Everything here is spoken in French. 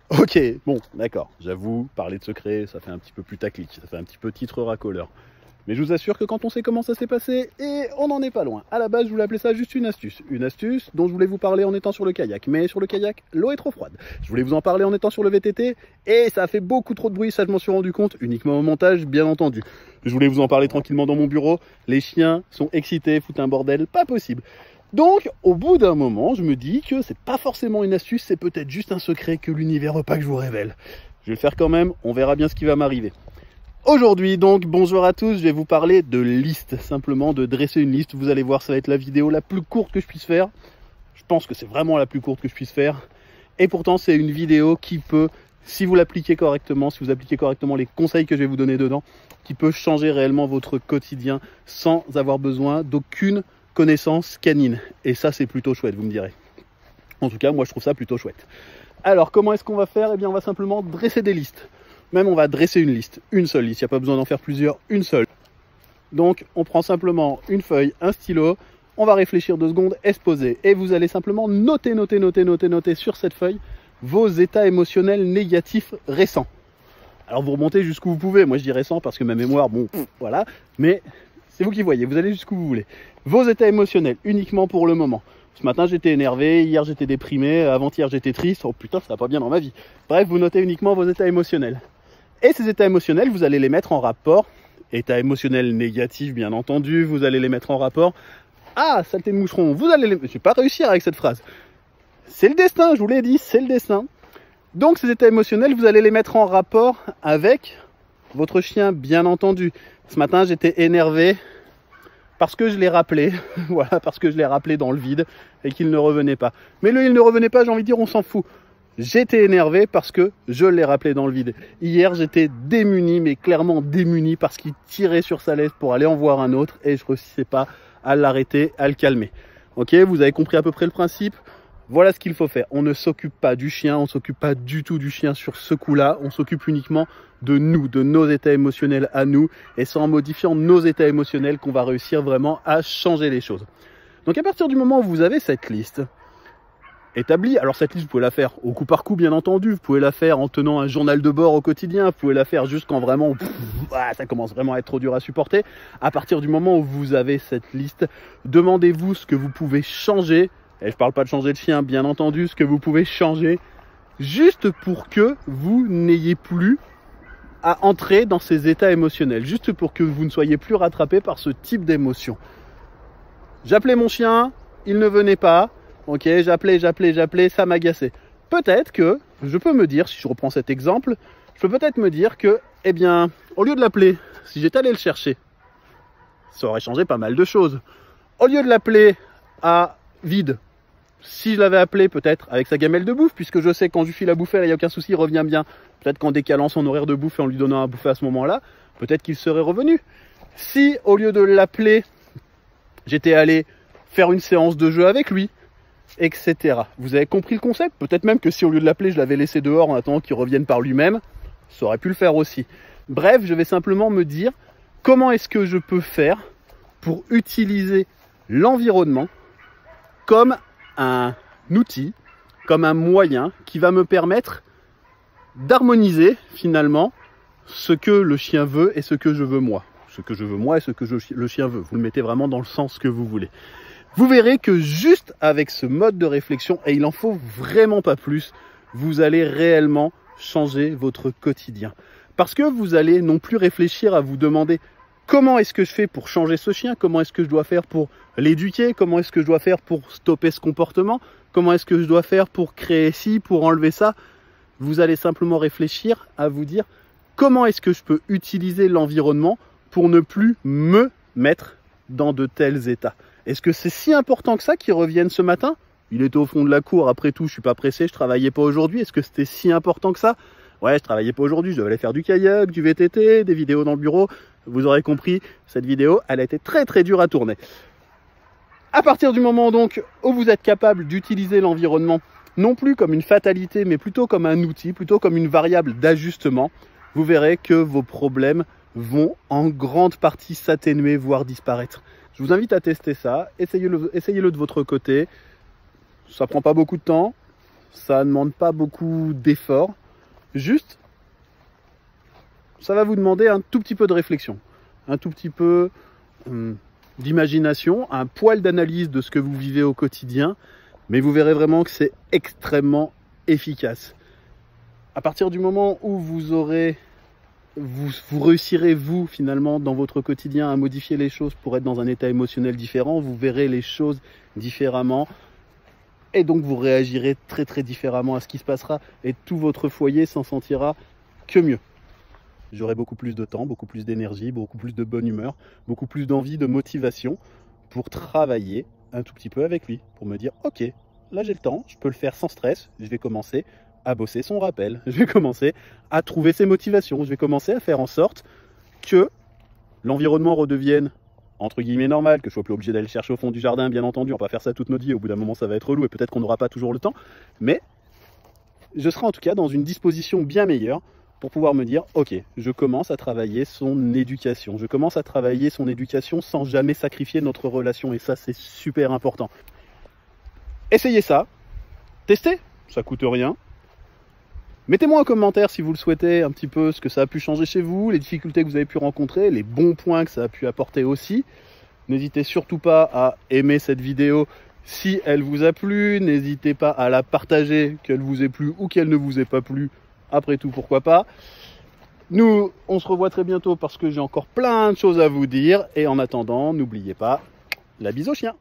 Ok, bon, d'accord. J'avoue, parler de secret, ça fait un petit peu putaclic, ça fait un petit peu titre racoleur. Mais je vous assure que quand on sait comment ça s'est passé, et on n'en est pas loin. À la base, je voulais appeler ça juste une astuce. Une astuce dont je voulais vous parler en étant sur le kayak. Mais sur le kayak, l'eau est trop froide. Je voulais vous en parler en étant sur le VTT, et ça a fait beaucoup trop de bruit, ça je m'en suis rendu compte, uniquement au montage, bien entendu. Je voulais vous en parler tranquillement dans mon bureau. Les chiens sont excités, foutent un bordel, pas possible. Donc, au bout d'un moment, je me dis que c'est pas forcément une astuce, c'est peut-être juste un secret que l'univers veut pas que je vous révèle. Je vais le faire quand même, on verra bien ce qui va m'arriver. Aujourd'hui donc, bonjour à tous, je vais vous parler de liste, simplement de dresser une liste. Vous allez voir, ça va être la vidéo la plus courte que je puisse faire. Je pense que c'est vraiment la plus courte que je puisse faire. Et pourtant, c'est une vidéo qui peut, si vous l'appliquez correctement, si vous appliquez correctement les conseils que je vais vous donner dedans, qui peut changer réellement votre quotidien sans avoir besoin d'aucune connaissance canine. Et ça, c'est plutôt chouette, vous me direz. En tout cas, moi, je trouve ça plutôt chouette. Alors, comment est-ce qu'on va faire? Eh bien, on va simplement dresser des listes. Même, on va dresser une liste. Une seule liste. Il n'y a pas besoin d'en faire plusieurs. Une seule. Donc, on prend simplement une feuille, un stylo. On va réfléchir 2 secondes et se poser. Et vous allez simplement noter sur cette feuille vos états émotionnels négatifs récents. Alors, vous remontez jusqu'où vous pouvez. Moi, je dis récent parce que ma mémoire, bon, voilà. Mais c'est vous qui voyez. Vous allez jusqu'où vous voulez. Vos états émotionnels, uniquement pour le moment. Ce matin, j'étais énervé, hier, j'étais déprimé, avant-hier, j'étais triste. Oh putain, ça va pas bien dans ma vie. Bref, vous notez uniquement vos états émotionnels. Et ces états émotionnels, vous allez les mettre en rapport. État émotionnel négatif, bien entendu, vous allez les mettre en rapport. Ah, saleté de moucheron, vous allez les... Je vais pas réussir avec cette phrase. C'est le destin, je vous l'ai dit, c'est le destin. Donc, ces états émotionnels, vous allez les mettre en rapport avec votre chien, bien entendu. Ce matin, j'étais énervé parce que je l'ai rappelé, voilà, parce que je l'ai rappelé dans le vide et qu'il ne revenait pas. Mais lui, il ne revenait pas, j'ai envie de dire, on s'en fout. J'étais énervé parce que je l'ai rappelé dans le vide. Hier, j'étais démuni, mais clairement démuni, parce qu'il tirait sur sa laisse pour aller en voir un autre et je ne réussissais pas à l'arrêter, à le calmer. Ok, vous avez compris à peu près le principe? Voilà ce qu'il faut faire. On ne s'occupe pas du chien, on ne s'occupe pas du tout du chien sur ce coup-là. On s'occupe uniquement de nous, de nos états émotionnels à nous. Et c'est en modifiant nos états émotionnels qu'on va réussir vraiment à changer les choses. Donc à partir du moment où vous avez cette liste établie, alors cette liste vous pouvez la faire au coup par coup bien entendu, vous pouvez la faire en tenant un journal de bord au quotidien, vous pouvez la faire juste quand vraiment ça commence vraiment à être trop dur à supporter. À partir du moment où vous avez cette liste, demandez-vous ce que vous pouvez changer. Et je parle pas de changer de chien, bien entendu, ce que vous pouvez changer juste pour que vous n'ayez plus à entrer dans ces états émotionnels, juste pour que vous ne soyez plus rattrapé par ce type d'émotion. J'appelais mon chien, il ne venait pas, ok, j'appelais, ça m'agaçait. Peut-être que, je peux me dire, si je reprends cet exemple, je peux peut-être me dire que, eh bien, au lieu de l'appeler, si j'étais allé le chercher, ça aurait changé pas mal de choses. Au lieu de l'appeler à vide, si je l'avais appelé peut-être avec sa gamelle de bouffe, puisque je sais que quand je lui file à bouffer, il n'y a aucun souci, il revient bien. Peut-être qu'en décalant son horaire de bouffe et en lui donnant à bouffer à ce moment-là, peut-être qu'il serait revenu. Si au lieu de l'appeler, j'étais allé faire une séance de jeu avec lui, etc. Vous avez compris le concept? Peut-être même que si au lieu de l'appeler, je l'avais laissé dehors en attendant qu'il revienne par lui-même, ça aurait pu le faire aussi. Bref, je vais simplement me dire comment est-ce que je peux faire pour utiliser l'environnement comme un outil, comme un moyen qui va me permettre d'harmoniser finalement ce que le chien veut et ce que je veux moi. Ce que je veux moi et ce que le chien veut. Vous le mettez vraiment dans le sens que vous voulez. Vous verrez que juste avec ce mode de réflexion, et il en faut vraiment pas plus, vous allez réellement changer votre quotidien. Parce que vous allez non plus réfléchir à vous demander comment est-ce que je fais pour changer ce chien? Comment est-ce que je dois faire pour l'éduquer? Comment est-ce que je dois faire pour stopper ce comportement? Comment est-ce que je dois faire pour créer ci, pour enlever ça? Vous allez simplement réfléchir à vous dire comment est-ce que je peux utiliser l'environnement pour ne plus me mettre dans de tels états. Est-ce que c'est si important que ça qu'il revienne ce matin? Il était au fond de la cour, après tout, je suis pas pressé, je travaillais pas aujourd'hui. Est-ce que c'était si important que ça? Ouais, je travaillais pas aujourd'hui, je devais aller faire du kayak, du VTT, des vidéos dans le bureau. Vous aurez compris, cette vidéo, elle a été très très dure à tourner. À partir du moment donc où vous êtes capable d'utiliser l'environnement, non plus comme une fatalité, mais plutôt comme un outil, plutôt comme une variable d'ajustement, vous verrez que vos problèmes vont en grande partie s'atténuer, voire disparaître. Je vous invite à tester ça, essayez-le de votre côté. Ça prend pas beaucoup de temps, ça ne demande pas beaucoup d'efforts. Juste, ça va vous demander un tout petit peu de réflexion, un tout petit peu d'imagination, un poil d'analyse de ce que vous vivez au quotidien, mais vous verrez vraiment que c'est extrêmement efficace. À partir du moment où vous réussirez, vous, finalement, dans votre quotidien, à modifier les choses pour être dans un état émotionnel différent, vous verrez les choses différemment, et donc vous réagirez très très différemment à ce qui se passera, et tout votre foyer s'en sentira que mieux. J'aurai beaucoup plus de temps, beaucoup plus d'énergie, beaucoup plus de bonne humeur, beaucoup plus d'envie, de motivation pour travailler un tout petit peu avec lui, pour me dire ok, là j'ai le temps, je peux le faire sans stress, je vais commencer à bosser son rappel, je vais commencer à trouver ses motivations, je vais commencer à faire en sorte que l'environnement redevienne entre guillemets normal, que je sois plus obligé d'aller le chercher au fond du jardin, bien entendu, on va faire ça toute notre vie, au bout d'un moment ça va être relou et peut-être qu'on n'aura pas toujours le temps, mais je serai en tout cas dans une disposition bien meilleure pour pouvoir me dire, ok, je commence à travailler son éducation. Je commence à travailler son éducation sans jamais sacrifier notre relation. Et ça, c'est super important. Essayez ça. Testez. Ça coûte rien. Mettez-moi en commentaire si vous le souhaitez un petit peu ce que ça a pu changer chez vous, les difficultés que vous avez pu rencontrer, les bons points que ça a pu apporter aussi. N'hésitez surtout pas à aimer cette vidéo si elle vous a plu. N'hésitez pas à la partager, qu'elle vous ait plu ou qu'elle ne vous ait pas plu. Après tout, pourquoi pas. Nous, on se revoit très bientôt parce que j'ai encore plein de choses à vous dire. Et en attendant, n'oubliez pas, la bise au chien.